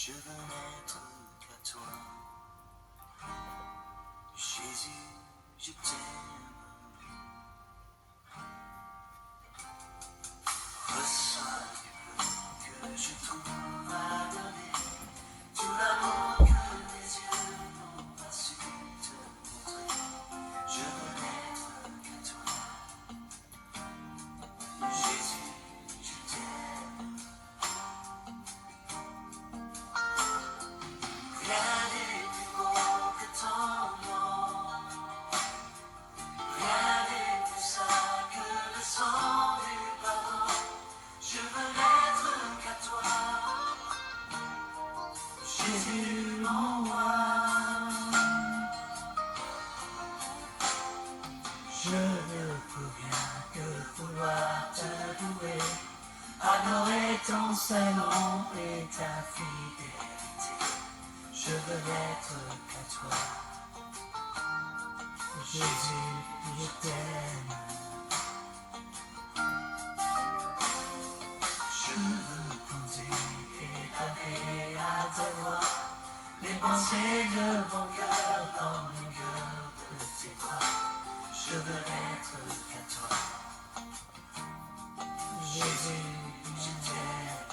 Je veux n'être qu'à toi. Jésus, je t'aime. Reçois du peu que je trouve à donner. Tout l'amour que mes yeux n'ont pas su te montrer. Je veux n'être qu'à toi. Jésus, je t'aime. Rien n'est plus beau que ton nom. Rien n'est plus saint que le sang du pardon. Je veux n'être qu'à toi. Jésus, mon roi. Je ne peux rien que pouvoir te louer, adorer ton seul nom et ta fidélité. Je veux n'être qu'à toi. Jésus, je t'aime. Je veux conduire et t'adorer à tes voix. Les pensées de mon cœur dans mon cœur de tes bras. Je veux n'être qu'à toi. Jésus, je t'aime.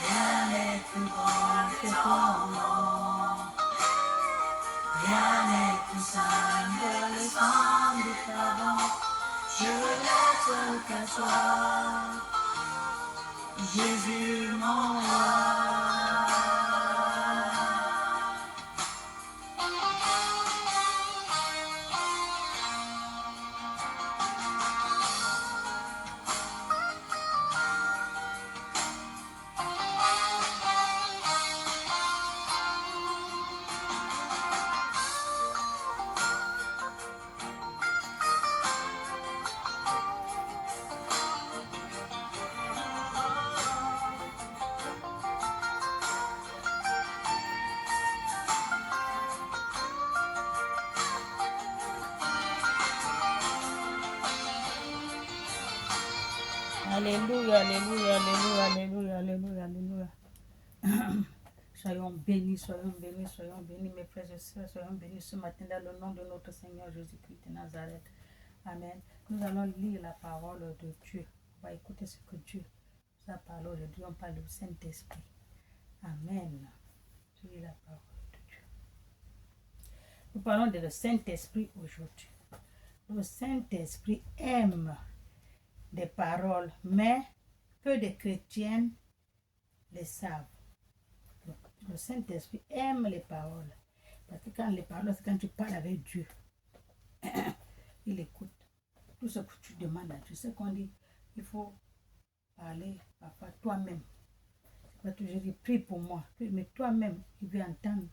Rien n'est plus grand que ton nom. Rien n'est plus saint que le sang du pardon. Je veux n'être qu'à toi. Jésus, mon roi. Alléluia, alléluia, alléluia, alléluia, alléluia, alléluia. Soyons bénis, soyons bénis, soyons bénis, mes frères et sœurs, soyons bénis ce matin dans le nom de notre Seigneur Jésus-Christ de Nazareth. Amen. Nous allons lire la parole de Dieu. On va écouter ce que Dieu nous a parlé aujourd'hui. On parle du Saint-Esprit. Amen. Je lis la parole de Dieu. Nous parlons de le Saint-Esprit aujourd'hui. Le Saint-Esprit aime des paroles, mais peu de chrétiens les savent. Le Saint-Esprit aime les paroles. Parce que quand les paroles, c'est quand tu parles avec Dieu. Il écoute. Tout ce que tu demandes à Dieu. C'est qu'on dit, il faut parler parfois toi-même. C'est pas toujours dire, prie pour moi. Mais toi-même, il veut entendre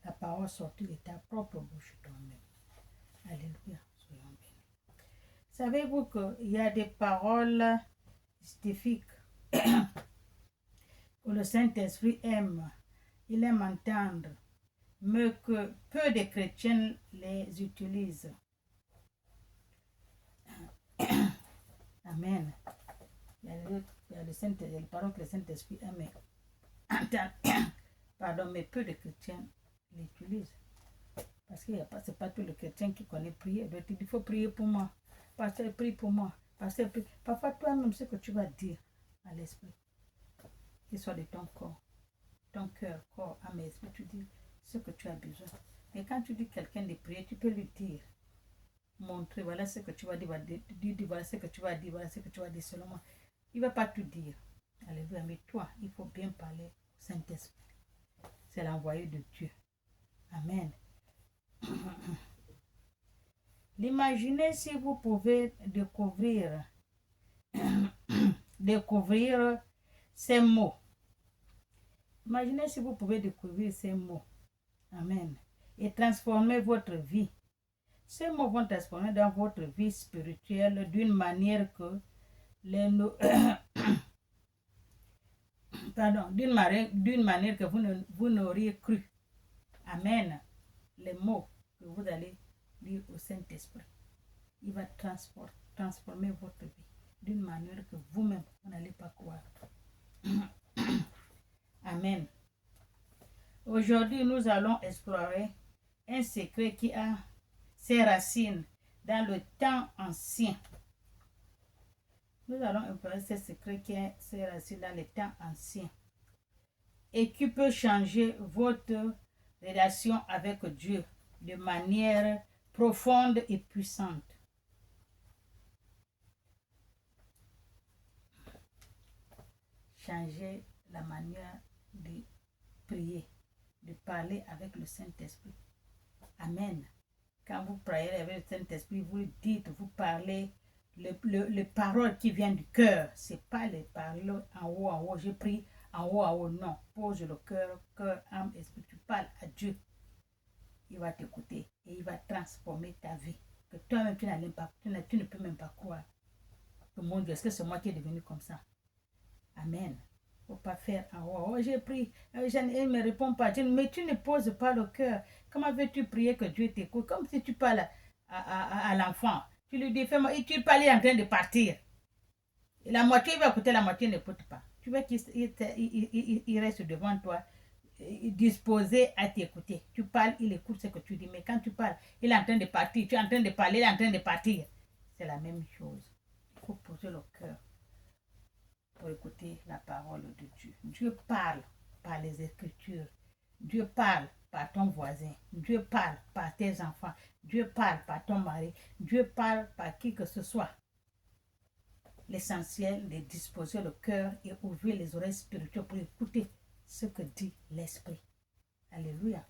la parole sortir de ta propre bouche toi-même. Alléluia. Soyons bénis. Savez-vous qu'il y a des paroles spécifiques que le Saint-Esprit aime, il aime entendre, mais que peu de chrétiens les utilisent. Amen. Il y a les paroles que le Saint-Esprit aime entendre, pardon, mais peu de chrétiens l'utilisent. Parce que ce n'est pas tous les chrétiens qui connaissent prier. Donc il faut prier pour moi. Pasteur, prie pour moi. Pasteur, prie. Parfois, toi-même, ce que tu vas dire à l'esprit, qu'il soit de ton corps, ton cœur, corps, âme et esprit, tu dis ce que tu as besoin. Et quand tu dis quelqu'un de prier, tu peux lui dire, montrer, voilà ce que tu vas dire, voilà ce que tu vas dire, voilà ce que tu vas dire seulement. Il ne va pas tout dire. Alléluia. Mais toi, il faut bien parler au Saint-Esprit. C'est l'envoyé de Dieu. Amen. L'imaginez si vous pouvez découvrir ces mots. Imaginez si vous pouvez découvrir ces mots. Amen. Et transformer votre vie. Ces mots vont transformer dans votre vie spirituelle d'une manière que d'une manière que vous n'auriez cru. Amen. Les mots que vous allez lire au Saint-Esprit. Il va transformer votre vie d'une manière que vous-même, vous n'allez pas croire. Amen. Aujourd'hui, nous allons explorer un secret qui a ses racines dans le temps ancien. Nous allons explorer ce secret qui a ses racines dans le temps ancien et qui peut changer votre relation avec Dieu de manière profonde et puissante. Changer la manière de prier, de parler avec le Saint-Esprit. Amen. Quand vous priez avec le Saint-Esprit, vous dites, vous parlez les paroles qui viennent du cœur. Ce n'est pas les paroles en haut, je prie en haut, non. Pose le cœur, âme, esprit. Tu parles à Dieu. Il va t'écouter et il va transformer ta vie. Que toi-même, tu ne peux même pas croire. Que mon Dieu, est-ce que c'est moi qui est devenu comme ça? Amen. Il ne faut pas faire en haut. Oh, j'ai prié, il ne me répond pas. Mais tu ne poses pas le cœur. Comment veux-tu prier que Dieu t'écoute? Comme si tu parles à l'enfant. Tu lui dis, fais-moi, et tu parles, il est en train de partir. Et la moitié, il va écouter, la moitié n'écoute pas. Tu veux qu'il reste devant toi, disposé à t'écouter. Tu parles, il écoute ce que tu dis. Mais quand tu parles, il est en train de partir. Tu es en train de parler, il est en train de partir. C'est la même chose. Il faut poser le cœur pour écouter la parole de Dieu. Dieu parle par les Écritures. Dieu parle par ton voisin. Dieu parle par tes enfants. Dieu parle par ton mari. Dieu parle par qui que ce soit. L'essentiel est de disposer le cœur et ouvrir les oreilles spirituelles pour écouter ce que dit l'Esprit. Alléluia.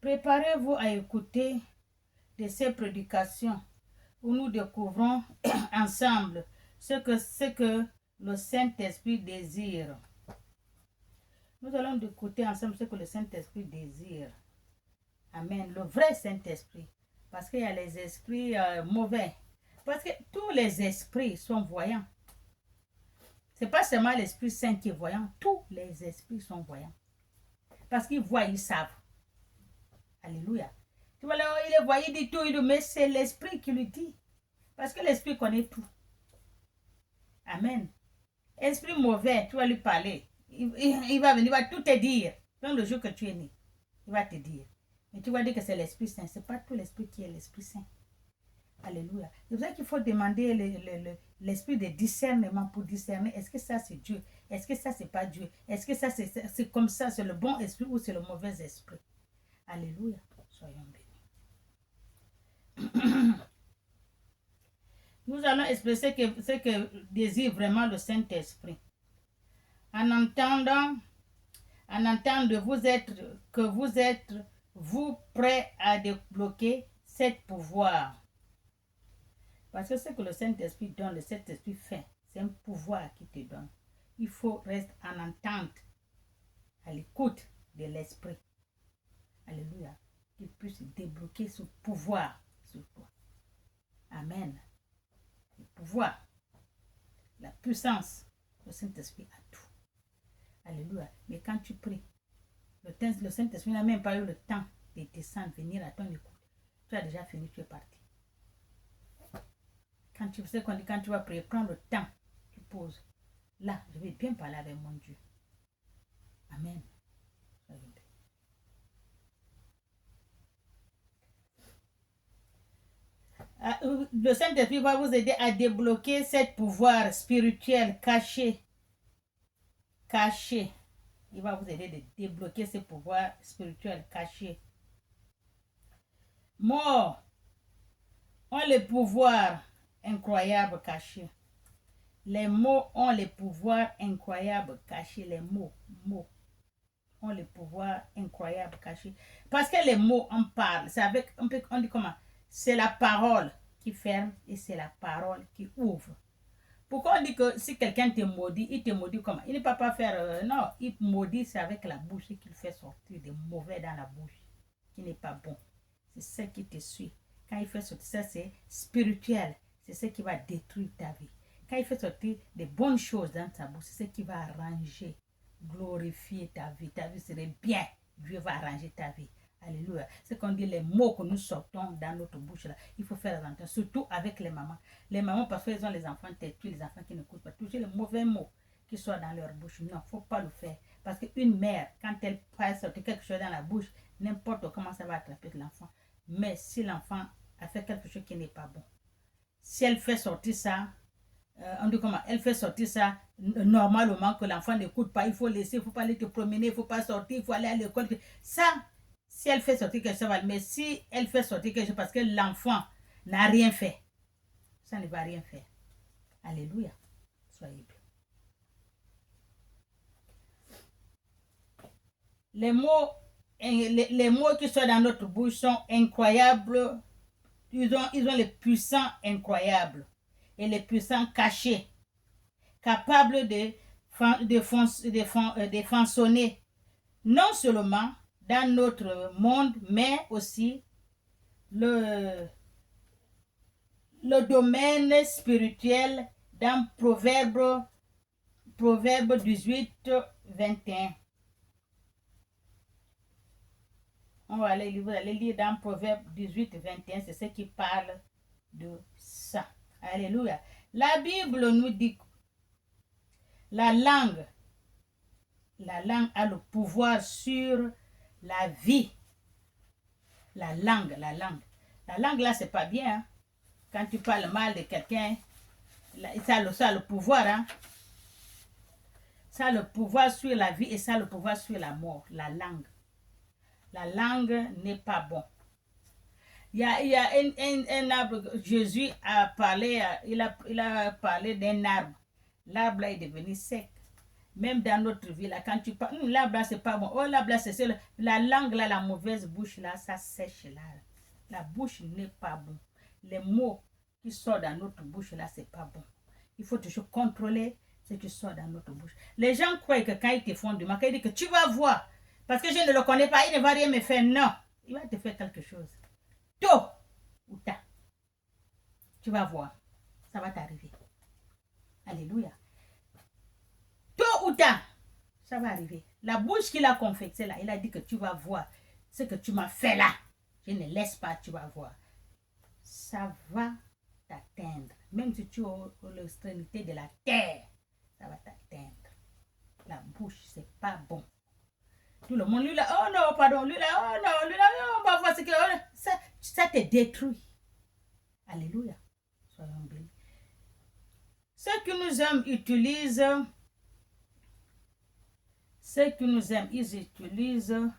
Préparez-vous à écouter de ces prédications où nous découvrons ensemble ce que le Saint-Esprit désire. Nous allons écouter ensemble ce que le Saint-Esprit désire. Amen. Le vrai Saint-Esprit. Parce qu'il y a les esprits mauvais. Parce que tous les esprits sont voyants. Ce n'est pas seulement l'Esprit Saint qui est voyant. Tous les esprits sont voyants. Parce qu'ils voient, ils savent. Alléluia. Tu vois là, il est voyant, il dit tout, mais c'est l'Esprit qui lui dit. Parce que l'Esprit connaît tout. Amen. Esprit mauvais, tu vas lui parler. Il va venir, il va tout te dire. Dans le jour que tu es né, il va te dire. Mais tu vas dire que c'est l'Esprit Saint. Ce n'est pas tout l'Esprit qui est l'Esprit Saint. Alléluia. C'est pour ça qu'il faut demander l'esprit de discernement pour discerner est-ce que ça c'est Dieu, est-ce que ça c'est pas Dieu, est-ce que ça c'est comme ça, c'est le bon esprit ou c'est le mauvais esprit. Alléluia. Soyons bénis. Nous allons expliquer ce que désire vraiment le Saint-Esprit. En entendant vous êtes vous prêt à débloquer cet pouvoir. Parce que ce que le Saint-Esprit donne, le Saint-Esprit fait, c'est un pouvoir qu'il te donne. Il faut rester en entente, à l'écoute de l'Esprit. Alléluia. Qu'il puisse débloquer ce pouvoir sur toi. Amen. Le pouvoir, la puissance, le Saint-Esprit a tout. Alléluia. Mais quand tu pries, le Saint-Esprit n'a même pas eu le temps de descendre, venir à ton écoute. Tu as déjà fini, tu es parti. Quand tu sais qu'on dit, quand tu vas prier, prends le temps, tu poses. Là, je vais bien parler avec mon Dieu. Amen. Le Saint-Esprit va vous aider à débloquer ce pouvoir spirituel caché. Caché. Il va vous aider à débloquer ce pouvoir spirituel caché. Morts ont le pouvoir incroyable caché. Les mots ont le pouvoir incroyable caché. Les mots ont le pouvoir incroyable caché. Parce que les mots, on parle. C'est avec, on dit comment? C'est la parole qui ferme et c'est la parole qui ouvre. Pourquoi on dit que si quelqu'un te maudit, il te maudit comment? Il ne peut pas faire... non, il maudit, c'est avec la bouche qu'il fait sortir des mauvais dans la bouche, qui n'est pas bon. C'est ce qui te suit. Quand il fait sortir ça, c'est spirituel. C'est ce qui va détruire ta vie. Quand il fait sortir des bonnes choses dans ta bouche, c'est ce qui va arranger, glorifier ta vie. Ta vie serait bien. Dieu va arranger ta vie. Alléluia. C'est qu'on dit les mots que nous sortons dans notre bouche là. Il faut faire attention, surtout avec les mamans. Les mamans, parce qu'elles ont les enfants têtus, les enfants qui n'écoutent pas. Toujours les mauvais mots qui soient dans leur bouche. Non, il ne faut pas le faire. Parce qu'une mère, quand elle passe quelque chose dans la bouche, n'importe comment ça va attraper l'enfant. Mais si l'enfant a fait quelque chose qui n'est pas bon, si elle fait sortir ça, on dit comment, elle fait sortir ça normalement que l'enfant n'écoute pas, il faut laisser, il ne faut pas aller te promener, il ne faut pas sortir, il faut aller à l'école. Ça, si elle fait sortir quelque chose, mais si elle fait sortir quelque chose parce que l'enfant n'a rien fait, ça ne va rien faire. Alléluia. Soyez bien. Les mots qui sont dans notre bouche sont incroyables. Ils ont les puissants incroyables et les puissants cachés, capables de façonner non seulement dans notre monde, mais aussi le domaine spirituel dans Proverbe 18, 21. Vous allez lire dans Proverbe 18, 21, c'est ce qui parle de ça. Alléluia. La Bible nous dit que la langue a le pouvoir sur la vie. La langue là, c'est pas bien. Hein? Quand tu parles mal de quelqu'un, ça a le pouvoir. Hein? Ça a le pouvoir sur la vie et ça a le pouvoir sur la mort. La langue. La langue n'est pas bon. Il y a un arbre, Jésus a parlé, il a parlé d'un arbre. L'arbre là est devenu sec. Même dans notre vie, là, quand tu parles, l'arbre là, c'est pas bon. Oh, l'arbre là, c'est la langue là, la mauvaise bouche là, ça sèche là. La bouche n'est pas bon. Les mots qui sortent dans notre bouche là, c'est pas bon. Il faut toujours contrôler ce qui sort dans notre bouche. Les gens croient que quand ils te font du mal, quand ils disent que tu vas voir, parce que je ne le connais pas, il ne va rien me faire. Non, il va te faire quelque chose. Tôt ou tard, tu vas voir, ça va t'arriver. Alléluia. Tôt ou tard, ça va arriver. La bouche qu'il a confectée là, il a dit que tu vas voir ce que tu m'as fait là. Je ne laisse pas, tu vas voir. Ça va t'atteindre. Même si tu es à l'extrémité de la terre, ça va t'atteindre. La bouche, c'est pas bon. Tout le monde, lui là, oh non, pardon, lui là, oh non, lui là, on va voir ce que ça te détruit. Alléluia. Soyons bénis. Ceux qui nous aiment utilisent, ils utilisent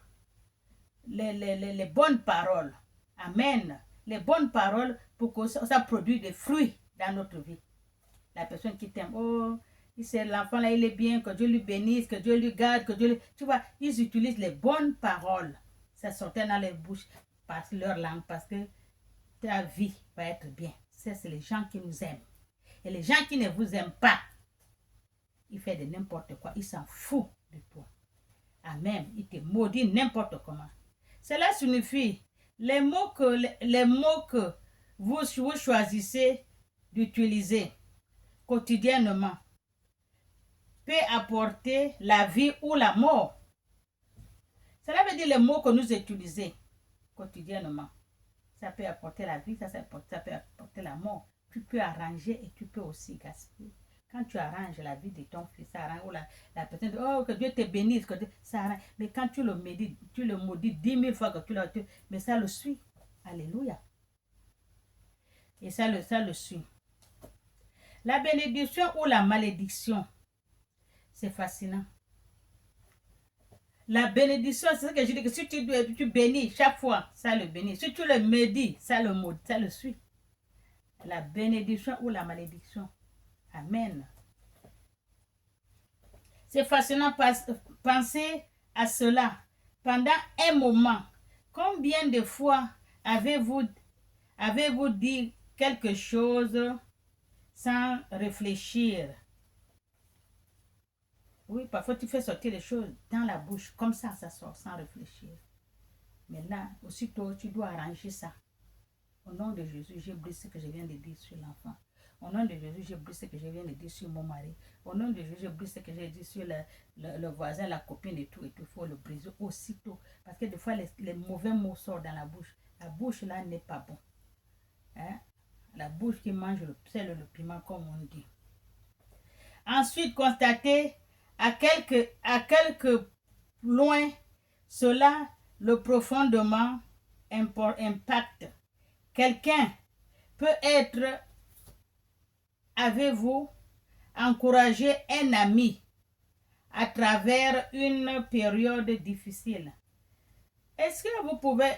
les bonnes paroles. Amen. Les bonnes paroles pour que ça produise des fruits dans notre vie. La personne qui t'aime, oh, c'est l'enfant là, il est bien, que Dieu lui bénisse, que Dieu lui garde, que Dieu lui... Tu vois, ils utilisent les bonnes paroles. Ça sortait dans les bouches, par leur langue, parce que ta vie va être bien. Ça, c'est les gens qui nous aiment. Et les gens qui ne vous aiment pas, ils font de n'importe quoi. Ils s'en foutent de toi. Amen. Ils te maudissent n'importe comment. Cela signifie les mots que vous choisissez d'utiliser quotidiennement peut apporter la vie ou la mort. Cela veut dire les mots que nous utilisons quotidiennement. Ça peut apporter la vie, ça peut apporter la mort. Tu peux arranger et tu peux aussi gaspiller. Quand tu arranges la vie de ton fils, ça arrange, ou la personne dit, oh, que Dieu te bénisse, que Dieu, ça arrange. Mais quand tu le médites, tu le maudis 10 000 fois que tu l'as, mais ça le suit. Alléluia. Et ça le suit. La bénédiction ou la malédiction, c'est fascinant. La bénédiction, c'est ce que je dis, que si tu bénis chaque fois, ça le bénit. Si tu le médis, ça le maudit, ça le suit. La bénédiction ou la malédiction. Amen. C'est fascinant, penser à cela. Pendant un moment, combien de fois avez-vous dit quelque chose sans réfléchir? Oui, parfois tu fais sortir les choses dans la bouche, comme ça sort sans réfléchir. Mais là, aussitôt, tu dois arranger ça. Au nom de Jésus, j'ai oublié ce que je viens de dire sur l'enfant. Au nom de Jésus, je brise ce que je viens de dire sur mon mari. Au nom de Jésus, je brise ce que j'ai dit sur le voisin, la copine et tout. Il faut le briser aussitôt. Parce que des fois, les mauvais mots sortent dans la bouche. La bouche là n'est pas bon. Hein? La bouche qui mange le sel et le piment, comme on dit. Ensuite, constatez à quelque loin cela le profondément impacte. Quelqu'un peut être, avez-vous encouragé un ami à travers une période difficile? Est-ce que vous pouvez,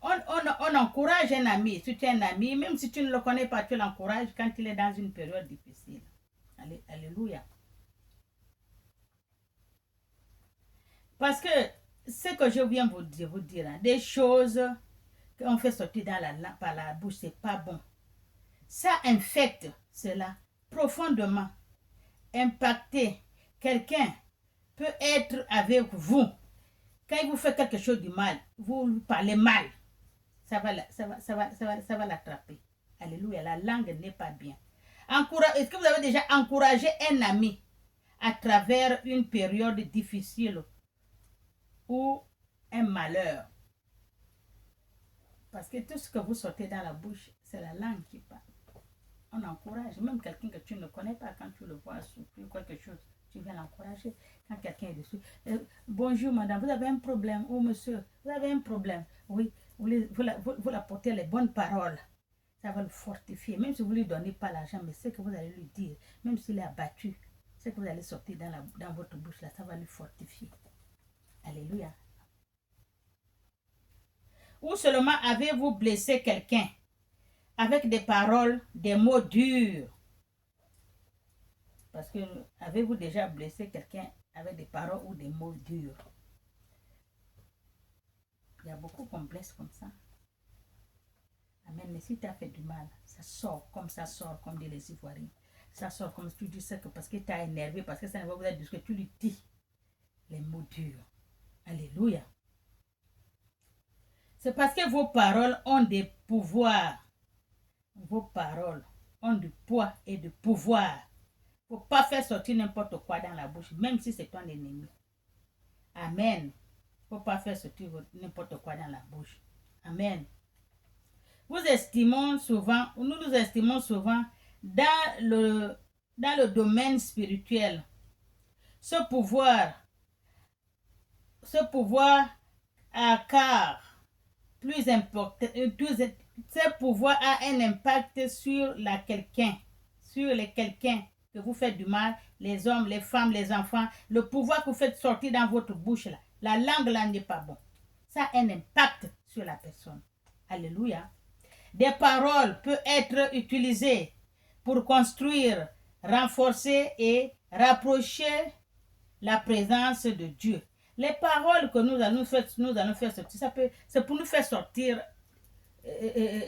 on encourage un ami, si tu es un ami, même si tu ne le connais pas, tu l'encourages quand il est dans une période difficile. Alléluia. Parce que ce que je viens vous dire, hein, des choses qu'on fait sortir par la bouche, c'est pas bon. Ça infecte cela profondément. Impacter quelqu'un peut être avec vous. Quand il vous fait quelque chose de mal, vous lui parlez mal, ça va l'attraper. Alléluia, la langue n'est pas bien. Est-ce que vous avez déjà encouragé un ami à travers une période difficile ou un malheur? Parce que tout ce que vous sortez dans la bouche, c'est la langue qui parle. On encourage, même quelqu'un que tu ne connais pas, quand tu le vois souffrir quelque chose, tu viens l'encourager. Quand quelqu'un est dessus, bonjour madame, vous avez un problème, oh monsieur, vous avez un problème. Oui, vous apportez les bonnes paroles. Ça va le fortifier, même si vous ne lui donnez pas l'argent, mais ce que vous allez lui dire, même s'il est abattu, ce que vous allez sortir dans votre bouche là, ça va lui fortifier. Alléluia. Ou seulement avez-vous blessé quelqu'un avec des paroles, des mots durs? Parce que avez-vous déjà blessé quelqu'un avec des paroles ou des mots durs? Il y a beaucoup qu'on blesse comme ça. Amen. Mais si tu as fait du mal, ça sort, comme dit les Ivoiriens. Ça sort comme si tu dis ça que parce que tu as énervé, parce que ça ne va vous être de ce que tu lui dis. Les mots durs. Alléluia. C'est parce que vos paroles ont des pouvoirs. Vos paroles ont du poids et du pouvoir. Il ne faut pas faire sortir n'importe quoi dans la bouche, même si c'est ton ennemi. Amen. Il ne faut pas faire sortir n'importe quoi dans la bouche. Amen. Nous nous estimons souvent dans le domaine spirituel. Ce pouvoir ce pouvoir a un impact sur quelqu'un que vous faites du mal, les hommes, les femmes, les enfants. Le pouvoir que vous faites sortir dans votre bouche là, la langue là n'est pas bon. Ça a un impact sur la personne. Alléluia. Des paroles peuvent être utilisées pour construire, renforcer et rapprocher la présence de Dieu. Les paroles que nous allons faire sortir, c'est pour nous faire sortir,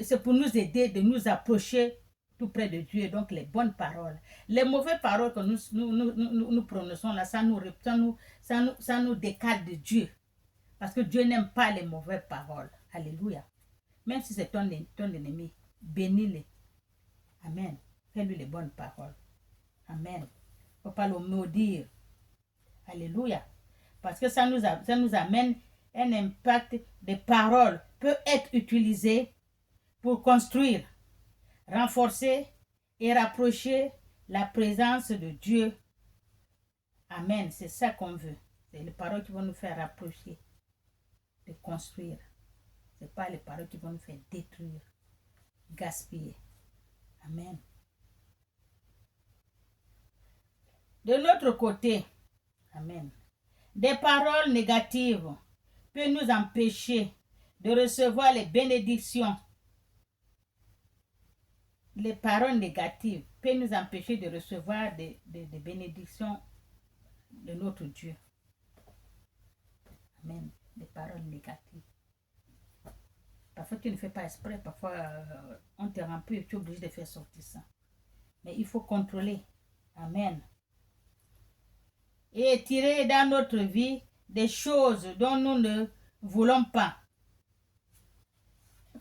c'est pour nous aider de nous approcher tout près de Dieu, donc les bonnes paroles. Les mauvaises paroles que nous prononçons là, ça nous décale de Dieu. Parce que Dieu n'aime pas les mauvaises paroles. Alléluia. Même si c'est ton ennemi, bénis-le. Amen. Fais-lui les bonnes paroles. Amen. Il ne faut pas le maudire. Alléluia. Parce que ça nous amène un impact. Des paroles peut être utilisées pour construire, renforcer et rapprocher la présence de Dieu. Amen. C'est ça qu'on veut. C'est les paroles qui vont nous faire rapprocher, de construire. Ce n'est pas les paroles qui vont nous faire détruire, gaspiller. Amen. De l'autre côté, amen, des paroles négatives peuvent nous empêcher de recevoir les bénédictions. Les paroles négatives peuvent nous empêcher de recevoir des bénédictions de notre Dieu. Amen. Des paroles négatives. Parfois, tu ne fais pas exprès. Parfois, on te remplit et tu es obligé de faire sortir ça. Mais il faut contrôler. Amen. Et tirer dans notre vie des choses dont nous ne voulons pas.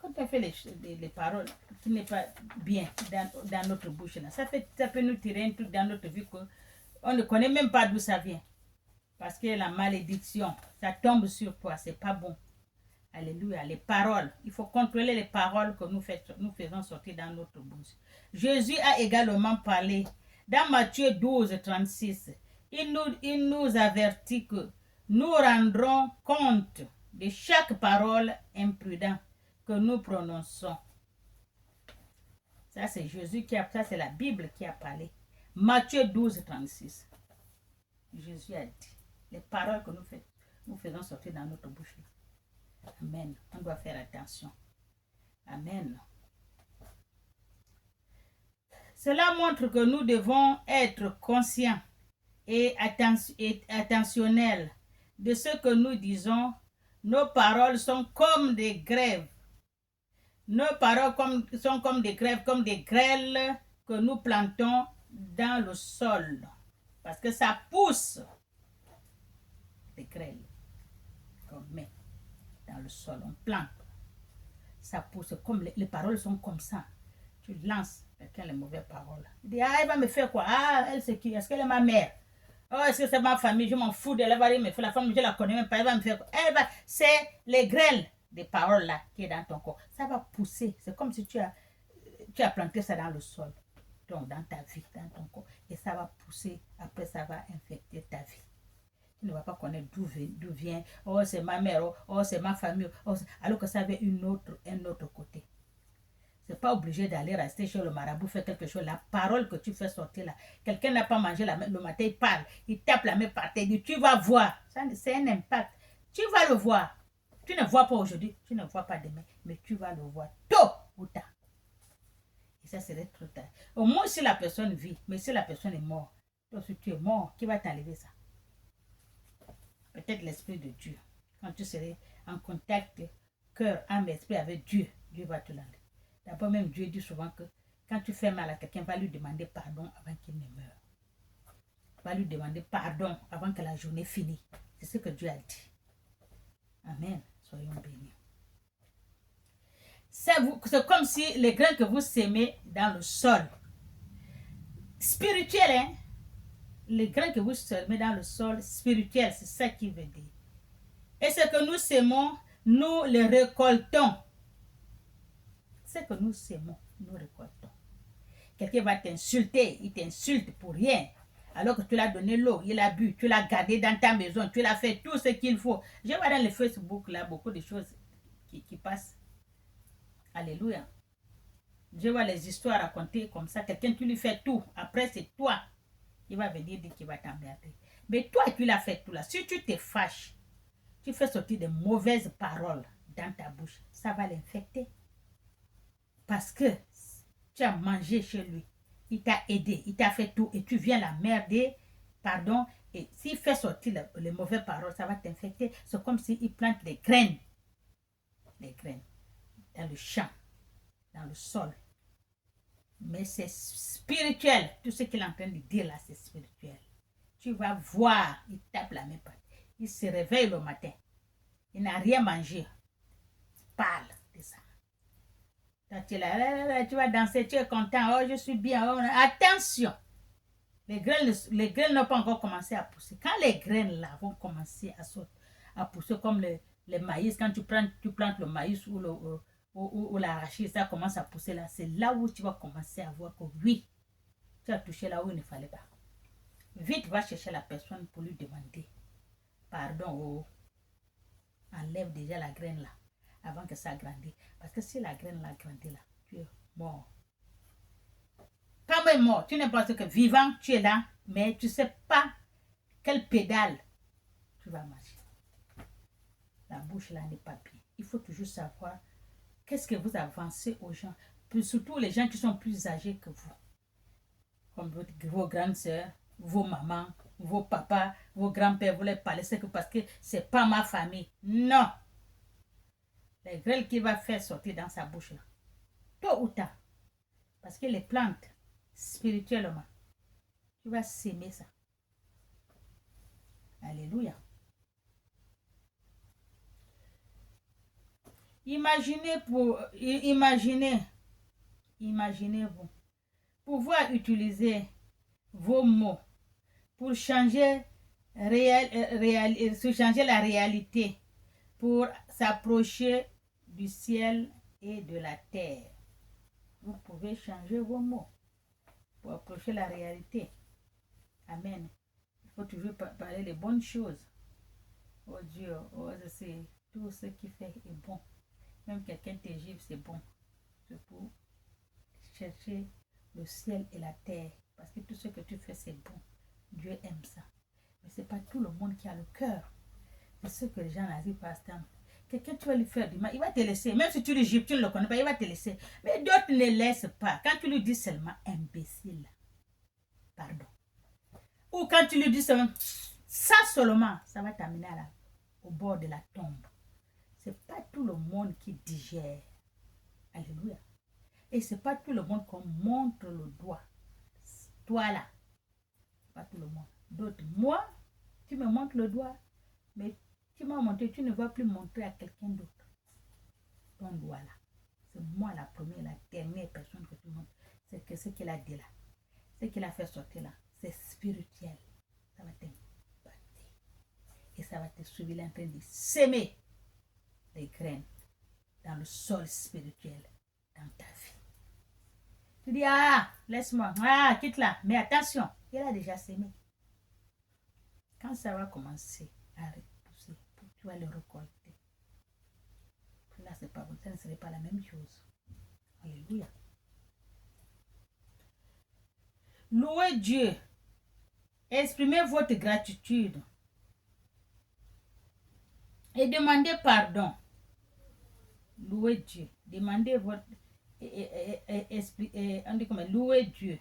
Quand on fait les paroles qui n'est pas bien dans notre bouche, là, ça peut nous tirer un truc dans notre vie qu'on ne connaît même pas d'où ça vient. Parce que la malédiction, ça tombe sur toi, c'est pas bon. Alléluia. Les paroles, il faut contrôler les paroles que nous faisons sortir dans notre bouche. Jésus a également parlé dans Matthieu 12, 36. Il nous avertit que nous rendrons compte de chaque parole imprudente que nous prononçons. Ça, c'est Jésus ça, c'est la Bible qui a parlé. Matthieu 12, 36. Jésus a dit les paroles que nous faisons sortir dans notre bouche. Amen. On doit faire attention. Amen. Cela montre que nous devons être conscients et attentionnels de ce que nous disons. Nos paroles sont comme des grèves. Nos paroles sont comme des grèves, comme des grêles que nous plantons dans le sol. Parce que ça pousse. Des grêles. Comme dans le sol, on plante. Ça pousse. Comme les paroles sont comme ça. Tu lances quelqu'un les mauvaises paroles. Il dit, ah, elle va me faire quoi? Ah, elle c'est qui? Est-ce qu'elle est ma mère? Oh, est-ce que c'est ma famille? Je m'en fous d'elle. Elle va aller me faire la femme, je la connais même pas. Elle va me faire quoi? C'est les grêles des paroles là qui est dans ton corps. Ça va pousser. C'est comme si tu as planté ça dans le sol. Donc, dans ta vie, dans ton corps. Et ça va pousser. Après, ça va infecter ta vie. Tu ne vas pas connaître d'où vient. Oh, c'est ma mère. Oh, c'est ma famille. Oh, alors que ça avait un autre côté. C'est pas obligé d'aller rester chez le marabout, faire quelque chose. La parole que tu fais sortir là, quelqu'un n'a pas mangé le matin, il parle, il tape la main par terre, il dit, tu vas voir. C'est un impact. Tu vas le voir. Tu ne vois pas aujourd'hui, tu ne vois pas demain, mais tu vas le voir tôt ou tard. Et ça serait trop tard. Au moins si la personne vit, mais si la personne est morte, donc si tu es mort, qui va t'enlever ça? Peut-être l'Esprit de Dieu. Quand tu serais en contact, cœur, âme, esprit avec Dieu, Dieu va te l'enlever. D'abord, même Dieu dit souvent que quand tu fais mal à quelqu'un, va lui demander pardon avant qu'il ne meure. Va lui demander pardon avant que la journée finisse. C'est ce que Dieu a dit. Amen. Soyons bénis. C'est comme si les grains que vous sémez dans le sol, spirituel, hein? Les grains que vous semez dans le sol spirituel, c'est ça qui veut dire. Et ce que nous sémons, nous le récoltons. Ce que nous sémons, nous récoltons. Quelqu'un va t'insulter, il t'insulte pour rien. Alors que tu l'as donné l'eau, il a bu, tu l'as gardé dans ta maison, tu l'as fait tout ce qu'il faut. Je vois dans le Facebook là beaucoup de choses qui passent. Alléluia. Je vois les histoires racontées comme ça. Quelqu'un, tu lui fais tout. Après, c'est toi. Il va venir dire qu'il va t'emmerder. Mais toi, tu l'as fait tout là. Si tu te fâches, tu fais sortir de mauvaises paroles dans ta bouche, ça va l'infecter. Parce que tu as mangé chez lui. Il t'a aidé, il t'a fait tout et tu viens l'emmerder, pardon. Et s'il fait sortir les mauvaises paroles, ça va t'infecter. C'est comme s'il plante des graines. Des graines. Dans le champ, dans le sol. Mais c'est spirituel. Tout ce qu'il est en train de dire là, c'est spirituel. Tu vas voir, il tape la main. Il se réveille le matin. Il n'a rien mangé. Parle de ça. Quand tu es là, tu vas danser, tu es content. Oh, je suis bien. Oh, attention. Les graines n'ont pas encore commencé à pousser. Quand les graines là vont commencer à pousser comme les maïs, quand tu plantes le maïs ou l'arachide, ça commence à pousser là. C'est là où tu vas commencer à voir que oui, tu as touché là où il ne fallait pas. Vite, va chercher la personne pour lui demander pardon. Enlève déjà la graine là avant que ça grandisse. Parce que si la graine là grandit là, tu es mort. Pas même mort. Tu n'es pas que vivant, tu es là, mais tu ne sais pas quelle pédale tu vas marcher. La bouche là n'est pas bien. Il faut toujours savoir qu'est-ce que vous avancez aux gens. Surtout les gens qui sont plus âgés que vous. Comme vos grandes sœurs, vos mamans, vos papas, vos grands-pères, vous les parlez, c'est que parce que c'est pas ma famille. Non. Les graines qu'il va faire sortir dans sa bouche là, tôt ou tard, parce que les plantes, spirituellement, tu vas s'aimer ça. Alléluia. Imaginez-vous pouvoir utiliser vos mots pour changer, changer la réalité, pour s'approcher du ciel et de la terre. Vous pouvez changer vos mots pour approcher la réalité. Amen. Il faut toujours parler les bonnes choses. Oh Dieu, oh, c'est tout ce qui fait est bon. Même quelqu'un te gifle, c'est bon. C'est pour chercher le ciel et la terre. Parce que tout ce que tu fais, c'est bon. Dieu aime ça. Mais ce n'est pas tout le monde qui a le cœur. C'est ce que les gens n'arrivent pas à se dire. Quelqu'un, tu vas lui faire du mal, il va te laisser. Même si tu le gifles, tu ne le connais pas, il va te laisser. Mais d'autres ne laissent pas. Quand tu lui dis seulement imbécile, pardon. Ou quand tu lui dis seulement, ça seulement, ça va t'amener au bord de la tombe. Ce n'est pas tout le monde qui digère. Alléluia. Et ce n'est pas tout le monde qu'on montre le doigt. Toi là, pas tout le monde. D'autres, moi, tu me montres le doigt, mais tu m'as montré, tu ne vas plus montrer à quelqu'un d'autre ton doigt là. C'est moi la première, la dernière personne que tu montres. C'est que ce qu'il a dit là, ce qu'il a fait sortir là, c'est spirituel. Ça va t'impacter. Et ça va te suivre en train de s'aimer des graines dans le sol spirituel, dans ta vie. Tu dis, ah, laisse-moi, ah, quitte là. Mais attention, il a déjà sémé. Quand ça va commencer à repousser, tu vas le récolter. Là, c'est pas bon, ça ne serait pas la même chose. Alléluia. Louez Dieu. Exprimez votre gratitude. Et demandez pardon. Louez Dieu. Demandez votre... on dit comment? Louez Dieu.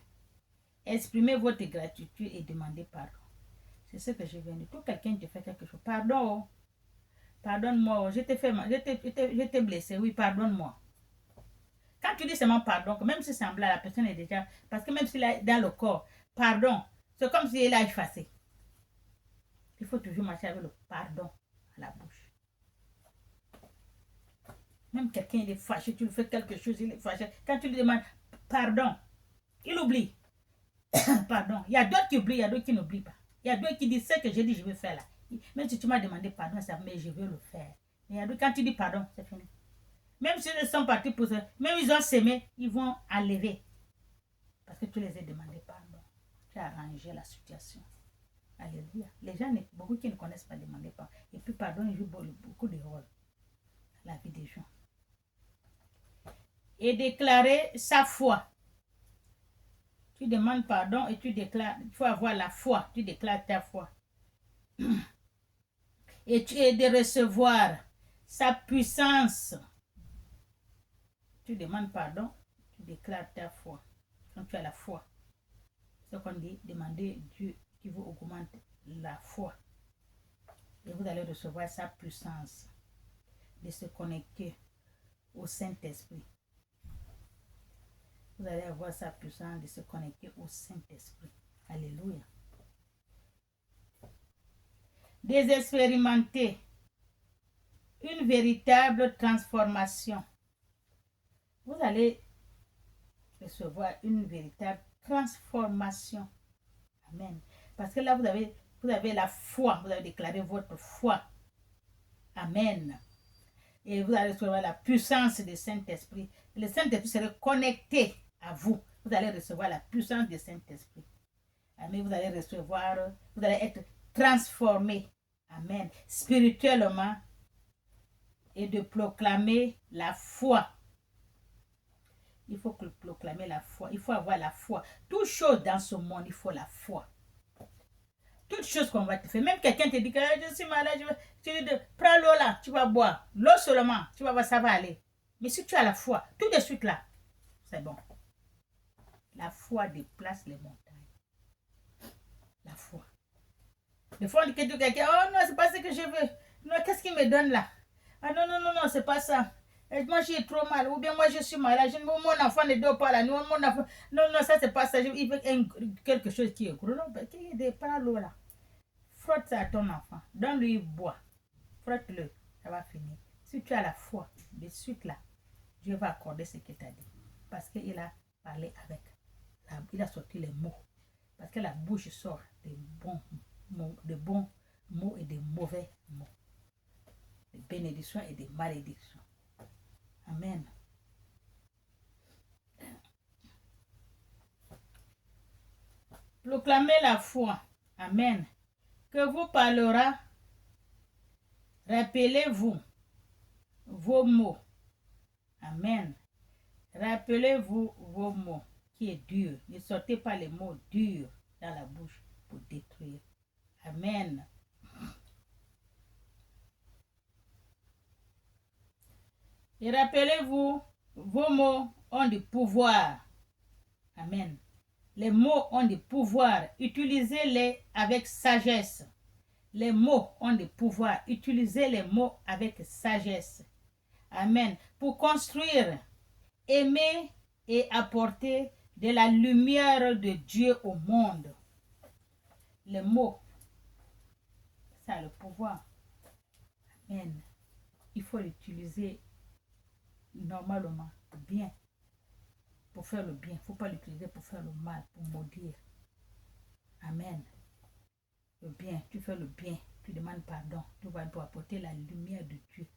Exprimez votre gratitude et demandez pardon. C'est ce que je viens de dire. Tout quelqu'un te fait quelque chose. Pardon. Pardonne-moi. Je t'ai blessé. Oui, pardonne-moi. Quand tu dis seulement pardon, même si semblant, la personne est déjà... Parce que même s'il est dans le corps, pardon, c'est comme s'il a effacé. Il faut toujours marcher avec le pardon à la bouche. Même quelqu'un il est fâché, tu lui fais quelque chose, il est fâché. Quand tu lui demandes pardon, il oublie. Pardon. Il y a d'autres qui oublient, il y a d'autres qui n'oublient pas. Il y a d'autres qui disent ce que j'ai dit, je vais faire là. Même si tu m'as demandé pardon, ça, mais je veux le faire. Mais il y a d'autres, quand tu dis pardon, c'est fini. Même s'ils sont partis pour ça, même ils ont sémé, ils vont enlever. Parce que tu les as demandé pardon. Tu as arrangé la situation. Alléluia. Les gens, beaucoup qui ne connaissent pas demander pardon. Et puis pardon, il joue beaucoup de rôle dans la vie des gens. Et déclarer sa foi. Tu demandes pardon et tu déclares, il faut avoir la foi, tu déclares ta foi. Et tu es de recevoir sa puissance. Tu demandes pardon, tu déclares ta foi. Quand tu as la foi, c'est ce qu'on dit, demandez Dieu qui vous augmente la foi. Et vous allez recevoir sa puissance de se connecter au Saint-Esprit. Vous allez avoir sa puissance de se connecter au Saint-Esprit. Alléluia. D'expérimenter une véritable transformation. Vous allez recevoir une véritable transformation. Amen. Parce que là, vous avez la foi. Vous avez déclaré votre foi. Amen. Et vous allez recevoir la puissance du Saint-Esprit. Le Saint-Esprit sera connecté à vous. Vous allez recevoir la puissance du Saint-Esprit. Amen. Vous allez recevoir, vous allez être transformé. Amen. Spirituellement. Et de proclamer la foi. Il faut proclamer la foi. Il faut avoir la foi. Toute chose dans ce monde, il faut la foi. Toute chose qu'on va te faire. Même quelqu'un te dit que je suis malade, tu dis prends l'eau là, tu vas boire. L'eau seulement, tu vas voir, ça va aller. Mais si tu as la foi, tout de suite là, c'est bon. La foi déplace les montagnes. La foi. Des fois, on dit que quelqu'un, oh non, c'est pas ce que je veux. Non, qu'est-ce qu'il me donne là? Ah non, non, non, non, c'est pas ça. Et moi, j'ai trop mal. Ou bien moi, je suis malade. Mon enfant ne dort pas là. Non, mon enfant, non, non, ça, c'est pas ça. Il veut quelque chose qui est gros. Non, prends l'eau là. Frotte ça à ton enfant. Donne-lui bois. Frotte-le. Ça va finir. Si tu as la foi, de suite là, Dieu va accorder ce qu'il t'a dit. Parce qu'il a parlé avec, il a sorti les mots. Parce que la bouche sort des bons mots et des mauvais mots. Des bénédictions et des malédictions. Amen. Proclamez la foi. Amen. Que vous parlera. Rappelez-vous vos mots. Amen. Rappelez-vous vos mots qui est dur. Ne sortez pas les mots durs dans la bouche pour détruire. Amen. Et rappelez-vous, vos mots ont du pouvoir. Amen. Les mots ont du pouvoir. Utilisez-les avec sagesse. Les mots ont du pouvoir. Utilisez les mots avec sagesse. Amen. Pour construire, aimer et apporter de la lumière de Dieu au monde. Les mots, ça a le pouvoir. Amen. Il faut l'utiliser normalement, bien, pour faire le bien. Il ne faut pas l'utiliser pour faire le mal, pour maudire. Amen. Le bien, tu fais le bien, tu demandes pardon. Tu vas apporter la lumière de Dieu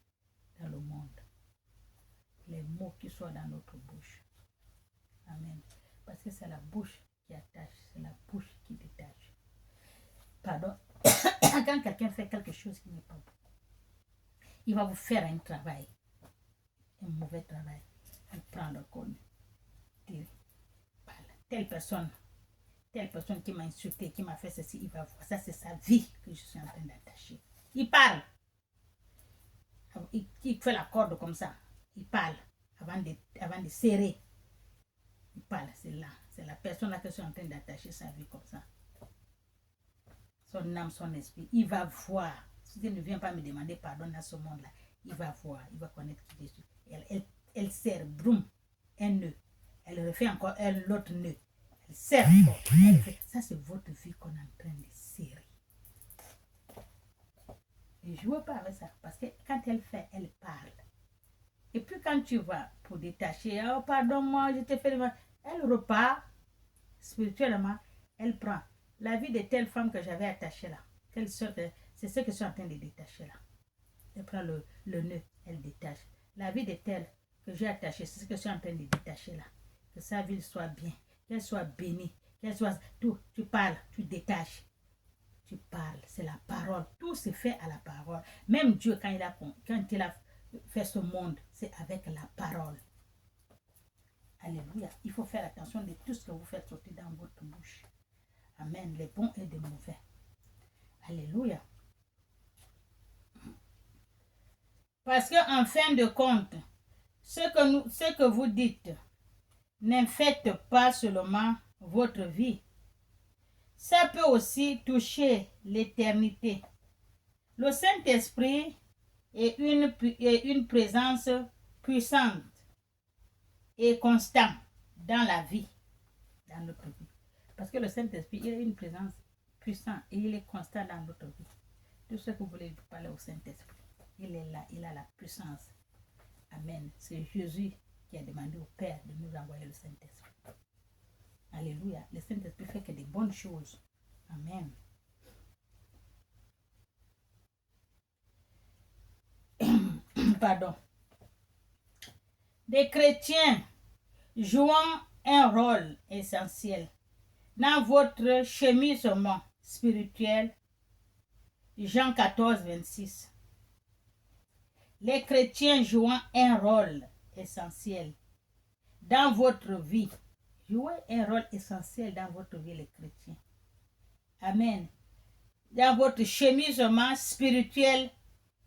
dans le monde. Les mots qui sont dans notre bouche. Amen. Parce que c'est la bouche qui attache, c'est la bouche qui détache. Pardon. Quand quelqu'un fait quelque chose qui n'est pas bon, il va vous faire un travail, un mauvais travail. Il prend le compte. Telle personne qui m'a insulté, qui m'a fait ceci, il va voir. Ça, c'est sa vie que je suis en train d'attacher. Il parle. Il fait la corde comme ça. Il parle avant de serrer. Il parle, c'est là. C'est la personne là que je suis en train d'attacher sa vie comme ça. Son âme, son esprit. Il va voir. Si Dieu ne vient pas me demander pardon dans ce monde-là, il va voir. Il va connaître qui je suis. Elle serre, broum, un nœud. Elle refait encore l'autre nœud. Elle serre encore. Ça, c'est votre vie qu'on est en train de serrer. Ne jouez pas avec ça. Parce que quand elle fait, elle parle. Et puis quand tu vas pour détacher, oh pardon, moi, je t'ai fait le mal. Elle repart spirituellement. Elle prend la vie de telle femme que j'avais attachée là. C'est ce que je suis en train de détacher là. Elle prend le nœud, elle détache. La vie de telle que j'ai attachée, c'est ce que je suis en train de détacher là. Que sa vie soit bien, qu'elle soit bénie, qu'elle soit tout. Tu parles, tu détaches. Tu parles, c'est la parole. Tout se fait à la parole. Même Dieu, quand il a fait ce monde, c'est avec la parole. Alléluia. Il faut faire attention de tout ce que vous faites sortir dans votre bouche. Amen. Les bons et les mauvais. Alléluia. Parce qu'en fin de compte, ce que vous dites, ne faites pas seulement votre vie. Ça peut aussi toucher l'éternité. Le Saint-Esprit est une présence puissante et constante dans la vie, dans notre vie. Parce que le Saint-Esprit, il a une présence puissante et il est constant dans notre vie. Tout ce que vous voulez parler au Saint-Esprit, il est là, il a la puissance. Amen. C'est Jésus qui a demandé au Père de nous envoyer le Saint-Esprit. Alléluia. Le Saint-Esprit fait que des bonnes choses. Amen. Pardon. Des chrétiens jouant un rôle essentiel dans votre cheminement spirituel. Jean 14, 26. Les chrétiens jouant un rôle essentiel dans votre vie. Jouez un rôle essentiel dans votre vie, les chrétiens. Amen. Dans votre cheminement spirituel,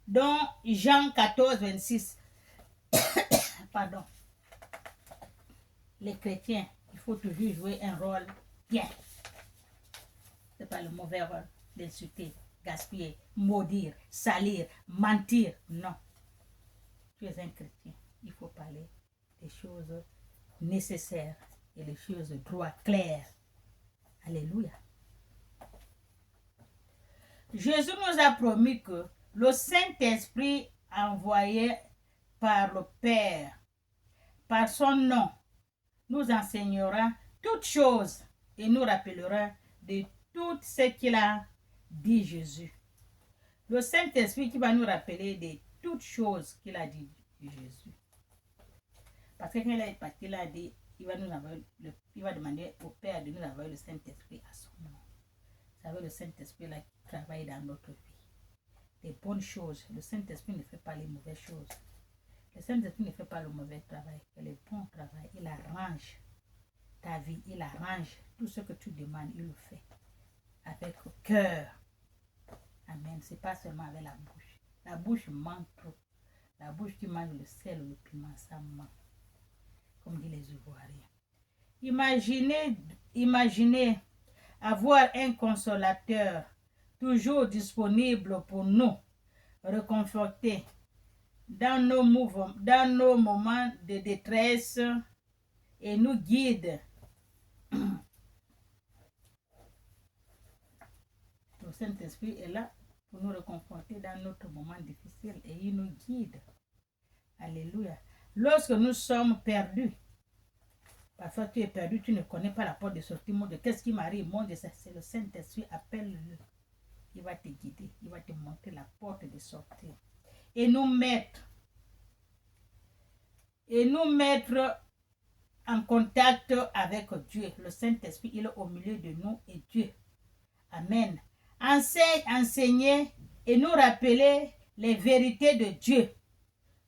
dont Jean 14, 26. Pardon. Les chrétiens, il faut toujours jouer un rôle bien. Ce n'est pas le mauvais rôle d'insulter, gaspiller, maudire, salir, mentir. Non. Tu es un chrétien. Il faut parler des choses nécessaires et des choses droites, claires. Alléluia. Jésus nous a promis que le Saint-Esprit envoyé par le Père, par son nom, nous enseignera toutes choses et nous rappellera de tout ce qu'il a dit Jésus. Le Saint-Esprit qui va nous rappeler de toutes choses qu'il a dit Jésus. Parce que quand il est parti, il a dit, il va demander au Père de nous envoyer le Saint-Esprit à son nom. Vous savez, le Saint-Esprit là qui travaille dans notre vie. Les bonnes choses. Le Saint-Esprit ne fait pas les mauvaises choses. Le Saint-Esprit ne fait pas le mauvais travail. Il le bon travail. Il arrange ta vie. Il arrange tout ce que tu demandes. Il le fait avec le cœur. Amen. Ce n'est pas seulement avec la bouche. La bouche ment trop. La bouche qui mange le sel ou le piment, ça ment. Comme disent les Ivoiriens. Imaginez avoir un consolateur toujours disponible pour nous réconforter dans nos moments de détresse et nous guide. Le Saint-Esprit est là pour nous réconforter dans notre moment difficile et il nous guide. Alléluia. Lorsque nous sommes perdus, parfois tu es perdu, tu ne connais pas la porte de sortie, mon Dieu, qu'est-ce qui m'arrive? Mon Dieu, c'est le Saint-Esprit, appelle-le. Il va te guider, il va te montrer la porte de sortie. Et nous mettre en contact avec Dieu. Le Saint-Esprit, il est au milieu de nous et Dieu. Amen. Enseigner et nous rappeler les vérités de Dieu.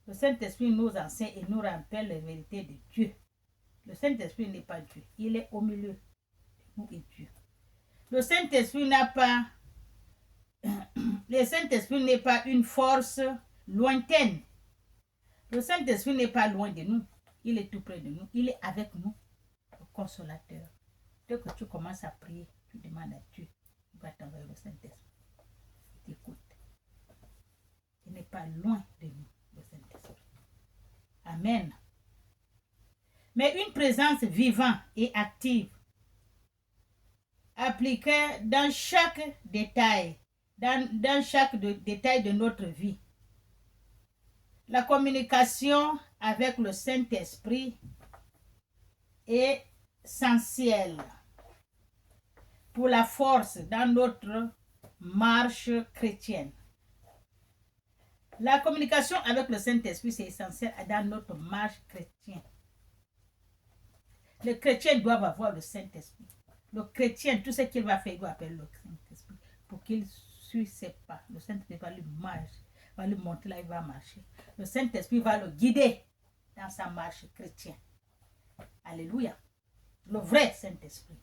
Le Saint-Esprit nous enseigne et nous rappelle les vérités de Dieu. Le Saint-Esprit n'est pas Dieu. Il est au milieu de nous et Dieu. Le Saint-Esprit n'est pas une force lointaine. Le Saint-Esprit n'est pas loin de nous. Il est tout près de nous. Il est avec nous, le consolateur. Dès que tu commences à prier, tu demandes à Dieu. Il va t'envoyer le Saint-Esprit. Il t'écoute. Il n'est pas loin de nous, le Saint-Esprit. Amen. Mais une présence vivante et active, appliquée dans chaque détail, dans chaque détail de notre vie. La communication avec le Saint-Esprit est essentielle pour la force dans notre marche chrétienne. La communication avec le Saint-Esprit, c'est essentiel dans notre marche chrétienne. Les chrétiens doivent avoir le Saint-Esprit. Le chrétien, tout ce qu'il va faire, il doit appeler le Saint-Esprit pour qu'il suive ses pas. Le Saint-Esprit va lui montrer là il va marcher. Le Saint-Esprit va le guider dans sa marche chrétienne. Alléluia. Le vrai Saint-Esprit.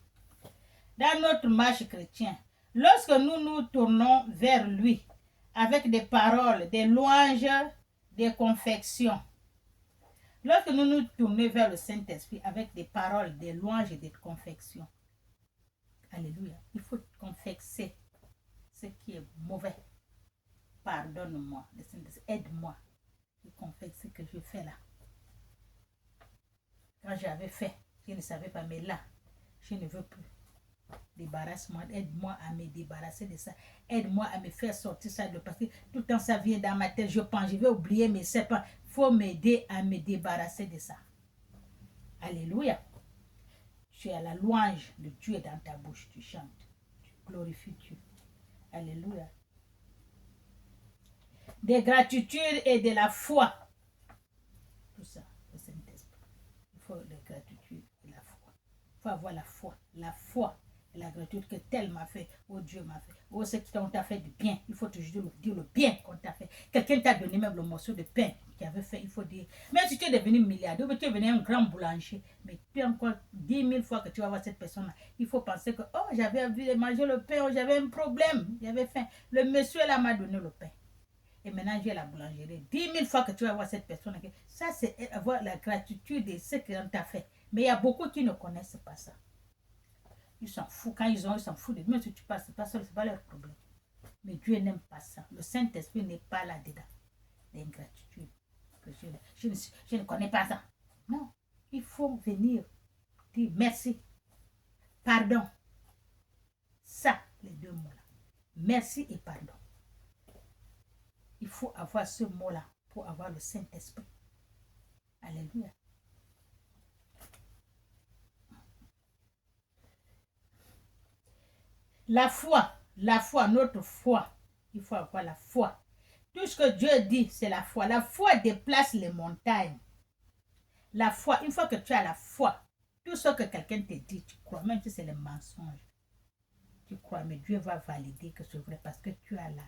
Dans notre marche chrétienne, lorsque nous nous tournons vers lui avec des paroles, des louanges, des confections, lorsque nous nous tournons vers le Saint-Esprit avec des paroles, des louanges et des confections, alléluia, il faut confesser ce qui est mauvais. Pardonne-moi, le Saint-Esprit, aide-moi. Je confesse ce que je fais là. Quand j'avais fait, je ne savais pas, mais là, je ne veux plus. Débarrasse-moi, aide-moi à me débarrasser de ça. Aide-moi à me faire sortir ça parce que tout le temps ça vient dans ma tête. Je pense, je vais oublier, mais c'est pas. Il faut m'aider à me débarrasser de ça. Alléluia. Tu as la louange de Dieu dans ta bouche. Tu chantes. Tu glorifies Dieu. Alléluia. Des gratitudes et de la foi. Tout ça, le Saint-Esprit. Il faut la gratitude et la foi. Il faut avoir la foi. La foi. La gratitude que tel m'a fait, oh Dieu m'a fait, oh ce qu'on t'a fait du bien, il faut toujours dire le bien qu'on t'a fait. Quelqu'un t'a donné même le morceau de pain qu'il avait fait, il faut dire, même si tu es devenu milliardaire, ou tu es devenu un grand boulanger, mais tu as encore 10 000 fois que tu vas voir cette personne-là, il faut penser que, oh j'avais envie de manger le pain, oh j'avais un problème, j'avais faim, le monsieur là m'a donné le pain. Et maintenant j'ai la boulangerie. 10 000 fois que tu vas voir cette personne, ça c'est avoir la gratitude de ce qu'on t'a fait. Mais il y a beaucoup qui ne connaissent pas ça. Ils s'en foutent. Quand ils s'en foutent. Même si tu passes pas seul, ce n'est pas leur problème. Mais Dieu n'aime pas ça. Le Saint-Esprit n'est pas là-dedans. L'ingratitude. Je ne connais pas ça. Non. Il faut venir dire merci. Pardon. Ça, les deux mots-là. Merci et pardon. Il faut avoir ce mot-là pour avoir le Saint-Esprit. Alléluia. La foi, notre foi. Il faut avoir la foi. Tout ce que Dieu dit, c'est la foi. La foi déplace les montagnes. La foi, une fois que tu as la foi, tout ce que quelqu'un te dit, tu crois, même si c'est le mensonge. Tu crois, mais Dieu va valider que c'est vrai parce que tu as la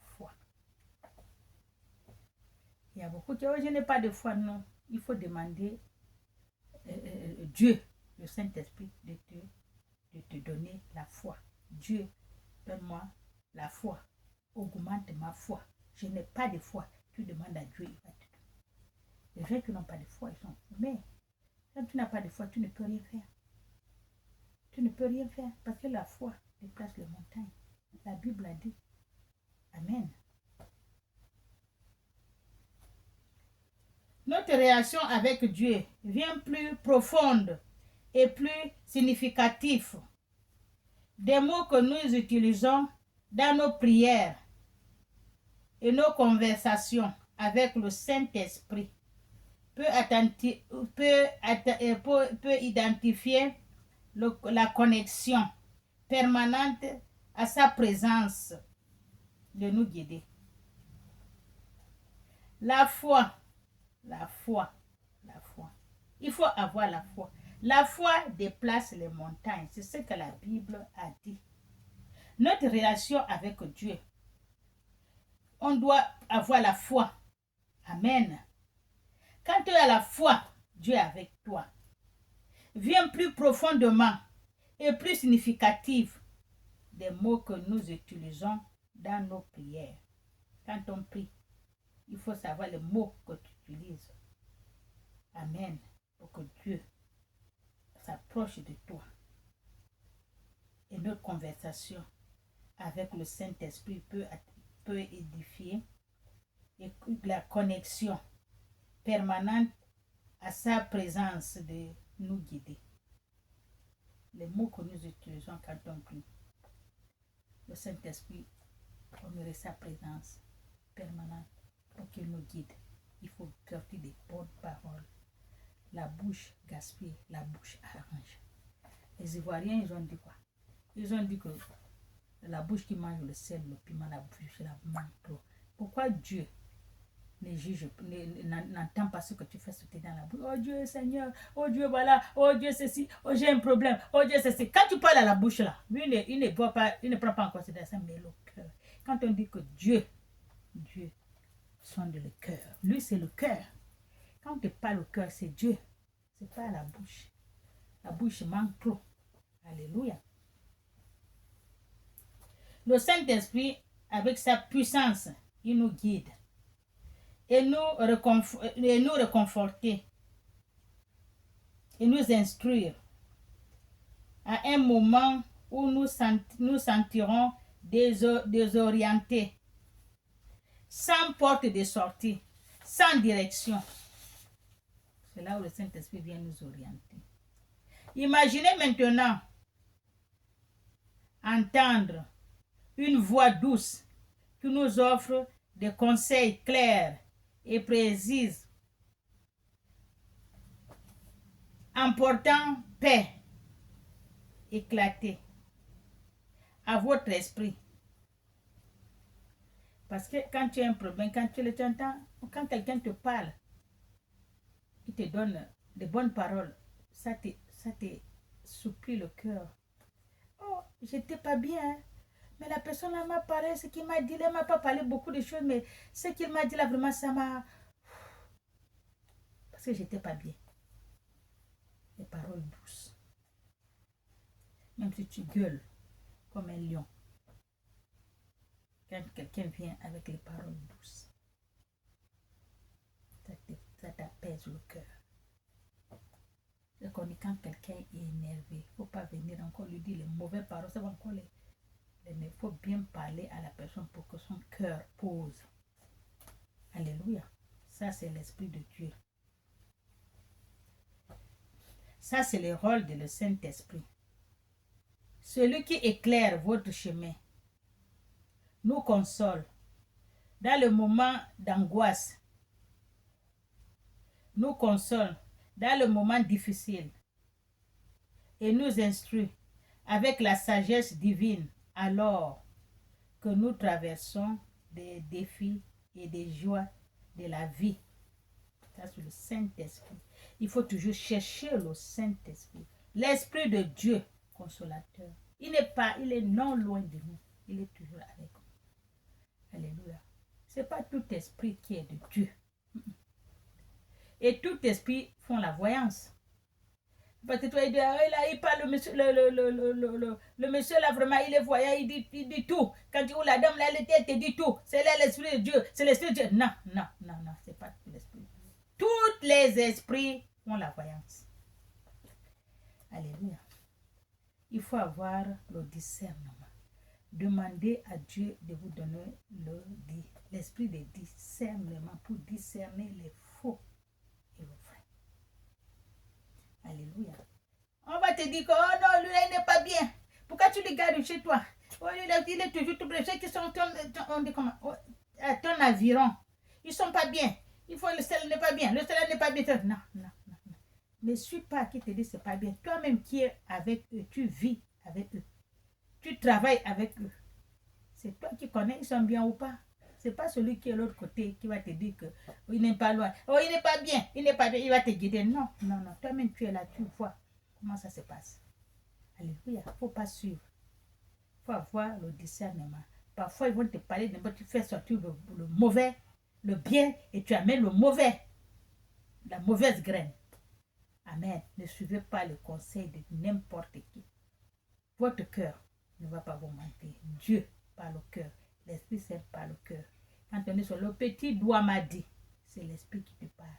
foi. Il y a beaucoup qui disent, oh, je n'ai pas de foi. Non, il faut demander Dieu, le Saint-Esprit, de te donner la foi. Dieu, donne-moi la foi. Augmente ma foi. Je n'ai pas de foi. Tu demandes à Dieu, il va te donner. Les gens qui n'ont pas de foi, ils sont fous. Mais quand tu n'as pas de foi, tu ne peux rien faire. Tu ne peux rien faire parce que la foi déplace les montagnes. La Bible a dit. Amen. Notre relation avec Dieu devient plus profonde et plus significative. Des mots que nous utilisons dans nos prières et nos conversations avec le Saint-Esprit peut identifier la connexion permanente à sa présence de nous guider. La foi. Il faut avoir la foi. La foi déplace les montagnes. C'est ce que la Bible a dit. Notre relation avec Dieu, on doit avoir la foi. Amen. Quand tu as la foi, Dieu est avec toi. Viens plus profondément et plus significatif des mots que nous utilisons dans nos prières. Quand on prie, il faut savoir les mots que tu utilises. Amen. Pour que Dieu s'approche de toi. Et notre conversation avec le Saint-Esprit peut édifier et la connexion permanente à sa présence de nous guider. Les mots que nous utilisons quand on prie. Le Saint-Esprit promène sa présence permanente pour qu'il nous guide. Il faut sortir des bonnes paroles. La bouche gaspille, la bouche arrange. Les Ivoiriens, ils ont dit quoi? Ils ont dit que la bouche qui mange le sel, le piment, la bouche la mange trop. Pourquoi Dieu n'entend pas ce que tu fais sauter dans la bouche? Oh Dieu Seigneur, oh Dieu voilà, oh Dieu ceci, oh j'ai un problème, oh Dieu ceci. Quand tu parles à la bouche là, lui il ne prend pas en considération, mais le cœur. Quand on dit que Dieu sonde le cœur, lui c'est le cœur. Quand tu parles au cœur, c'est Dieu, c'est pas la bouche. La bouche manque trop. Alléluia. Le Saint-Esprit, avec sa puissance, il nous guide et nous réconforter et nous instruire à un moment où nous sentirons désorientés, sans porte de sortie, sans direction. C'est là où le Saint-Esprit vient nous orienter. Imaginez maintenant entendre une voix douce qui nous offre des conseils clairs et précis, emportant paix éclatée à votre esprit. Parce que quand tu as un problème, quand tu l'entends, quand quelqu'un te parle, il te donne de bonnes paroles, ça te souplit le cœur. Oh, j'étais pas bien, hein? Mais la personne là m'a parlé, ce qu'il m'a dit, elle m'a pas parlé beaucoup de choses, mais ce qu'il m'a dit là, vraiment, ça m'a... Parce que j'étais pas bien. Les paroles douces. Même si tu gueules comme un lion. Quand quelqu'un vient avec les paroles douces, ça t'apaise le cœur. C'est qu'on dit quand quelqu'un est énervé, il ne faut pas venir encore lui dire les mauvaises paroles, ça va encore les... Mais il faut bien parler à la personne pour que son cœur pose. Alléluia. Ça, c'est l'Esprit de Dieu. Ça, c'est le rôle de le Saint-Esprit. Celui qui éclaire votre chemin, nous console dans le moment d'angoisse, nous console dans le moment difficile et nous instruit avec la sagesse divine alors que nous traversons des défis et des joies de la vie. Ça, c'est le Saint-Esprit. Il faut toujours chercher le Saint-Esprit. L'Esprit de Dieu, consolateur. Il est non loin de nous. Il est toujours avec nous. Alléluia. Ce n'est pas tout esprit qui est de Dieu. Et tout esprit font la voyance. Parce que toi, il parle, le monsieur là, vraiment, il est voyant, il dit tout. Quand tu vois la dame là, elle te dit tout. C'est là l'esprit de Dieu, c'est l'esprit de Dieu. Non, non, non, non, c'est pas l'esprit de Dieu. Tous les esprits ont la voyance. Alléluia. Il faut avoir le discernement. Demandez à Dieu de vous donner l'esprit de discernement pour discerner les faux et le vrai. Alléluia. On va te dire que, oh non, lui là, il n'est pas bien. Pourquoi tu le gardes chez toi? Oh, il est toujours tout blessé, qui sont à ton aviron. Ils ne sont pas bien. Le ciel n'est pas bien. Le ciel n'est pas bien. Non, non, non, non. Ne suis pas qui te dit que ce n'est pas bien. Toi-même qui es avec eux, tu vis avec eux. Tu travailles avec eux. C'est toi qui connais, ils sont bien ou pas. Ce n'est pas celui qui est de l'autre côté qui va te dire que oh, il n'est pas loin. Oh, il n'est pas bien. Il n'est pas bien. Il va te guider. Non, non, non. Toi-même, tu es là, tu vois comment ça se passe. Alléluia. Il ne faut pas suivre. Il faut avoir le discernement. Parfois, ils vont te parler, tu fais sortir le mauvais, le bien, et tu amènes le mauvais, la mauvaise graine. Amen. Ne suivez pas le conseil de n'importe qui. Votre cœur ne va pas vous mentir. Dieu parle au cœur. L'Esprit Saint parle au cœur. Quand on est sur le petit doigt m'a dit, c'est l'Esprit qui te parle.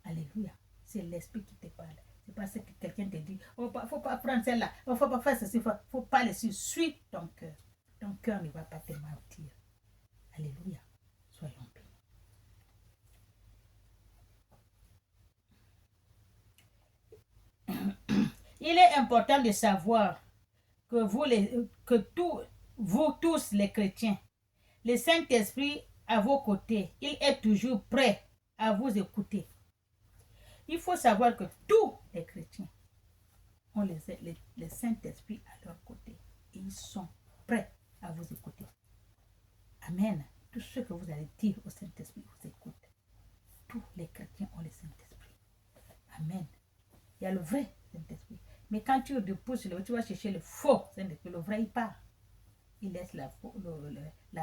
Alléluia. C'est l'Esprit qui te parle. C'est pas ce que quelqu'un te dit. Il ne faut pas prendre celle-là. Il ne faut pas faire ceci. Il ne faut pas laisser. Suis ton cœur. Ton cœur ne va pas te mentir. Alléluia. Soyons bénis. Il est important de savoir que vous tous les chrétiens, le Saint-Esprit à vos côtés, il est toujours prêt à vous écouter. Il faut savoir que tous les chrétiens ont le Saint-Esprit à leur côté. Et ils sont prêts à vous écouter. Amen. Tout ce que vous allez dire au Saint-Esprit vous écoute. Tous les chrétiens ont le Saint-Esprit. Amen. Il y a le vrai Saint-Esprit. Mais quand tu déposes, tu vas chercher le faux Saint-Esprit. Le vrai, il part. Il laisse la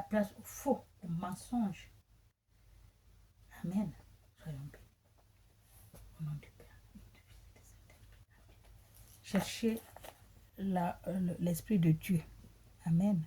place au faux, au mensonge. Amen. Soyons bénis. Au nom du Père, du Fils et du Saint-Esprit. Cherchez l'Esprit de Dieu. Amen.